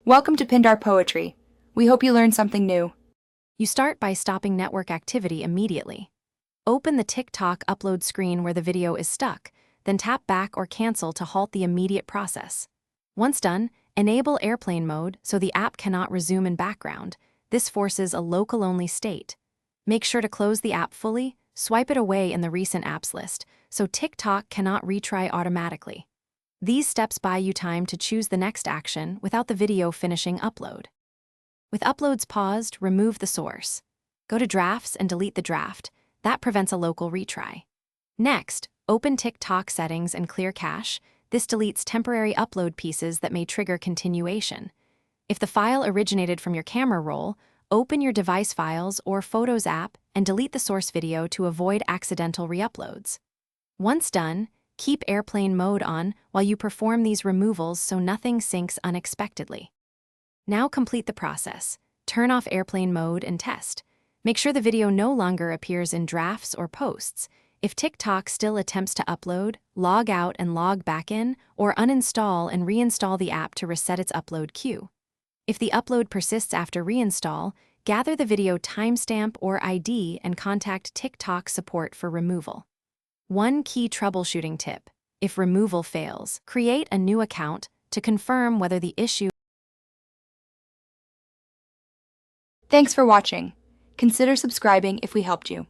Welcome to Pindar Poetry. We hope you learned something new. You start by stopping network activity immediately. Open the TikTok upload screen where the video is stuck, then tap back or cancel to halt the immediate process. Once done, enable airplane mode so the app cannot resume in background. This forces a local-only state. Make sure to close the app fully, swipe it away in the recent apps list, so TikTok cannot retry automatically. These steps buy you time to choose the next action without the video finishing upload. With uploads paused, remove the source. Go to Drafts and delete the draft. That prevents a local retry. Next, open TikTok settings and clear cache. This deletes temporary upload pieces that may trigger continuation. If the file originated from your camera roll, open your device files or Photos app and delete the source video to avoid accidental re-uploads. Once done, keep airplane mode on while you perform these removals so nothing syncs unexpectedly. Now complete the process. Turn off airplane mode and test. Make sure the video no longer appears in drafts or posts. If TikTok still attempts to upload, log out and log back in, or uninstall and reinstall the app to reset its upload queue. If the upload persists after reinstall, gather the video timestamp or ID and contact TikTok support for removal. One key troubleshooting tip: if removal fails, create a new account to confirm whether the issue. Thanks for watching. Consider subscribing if we helped you.